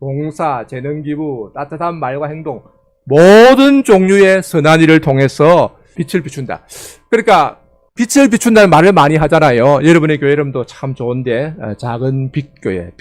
봉사, 재능기부, 따뜻한 말과 행동, 모든 종류의 선한 일을 통해서 빛을 비춘다. 그러니까 빛을 비춘다는 말을 많이 하잖아요. 여러분의 교회 이름도 참 좋은데, 작은 빛교회,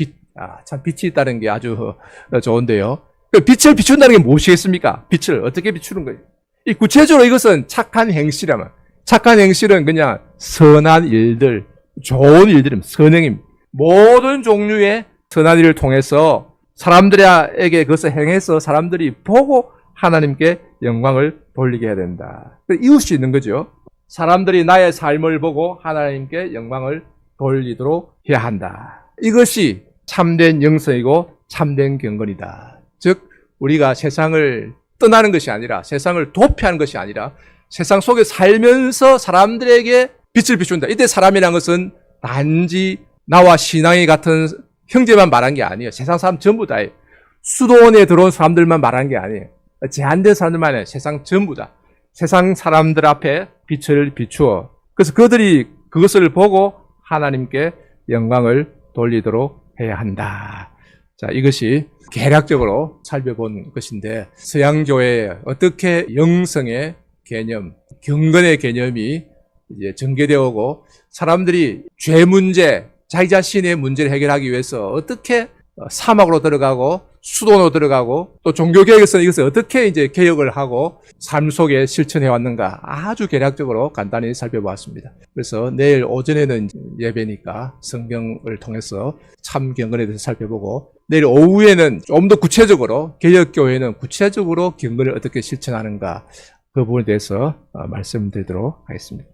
참 빛이 있다는 게 아주 좋은데요. 빛을 비춘다는 게 무엇이겠습니까? 빛을 어떻게 비추는 거예요? 이 구체적으로 이것은 착한 행실이라면, 착한 행실은 그냥 선한 일들, 좋은 일들입니다. 선행입니다. 모든 종류의 선한 일을 통해서 사람들에게 그것을 행해서 사람들이 보고 하나님께 영광을 돌리게 해야 된다. 이웃이 있는 거죠. 사람들이 나의 삶을 보고 하나님께 영광을 돌리도록 해야 한다. 이것이 참된 영성이고 참된 경건이다. 즉 우리가 세상을 떠나는 것이 아니라 세상을 도피하는 것이 아니라 세상 속에 살면서 사람들에게 빛을 비춘다. 이때 사람이라는 것은 단지 나와 신앙이 같은 형제만 말한 게 아니에요. 세상 사람 전부 다예요. 수도원에 들어온 사람들만 말한 게 아니에요. 제한된 사람들만 아니에요. 세상 전부 다. 세상 사람들 앞에 빛을 비추어 그래서 그들이 그것을 보고 하나님께 영광을 돌리도록 해야 한다. 자, 이것이 개략적으로 살펴본 것인데 서양교회에 어떻게 영성의 개념, 경건의 개념이 이제 전개되어 오고 사람들이 죄 문제, 자기 자신의 문제를 해결하기 위해서 어떻게 사막으로 들어가고 수도로 들어가고 또 종교개혁에서는 이것을 어떻게 이제 개혁을 하고 삶 속에 실천해 왔는가 아주 개략적으로 간단히 살펴보았습니다. 그래서 내일 오전에는 예배니까 성경을 통해서 참 경건에 대해서 살펴보고 내일 오후에는 좀 더 구체적으로 개혁교회는 구체적으로 경건을 어떻게 실천하는가 그 부분에 대해서 말씀드리도록 하겠습니다.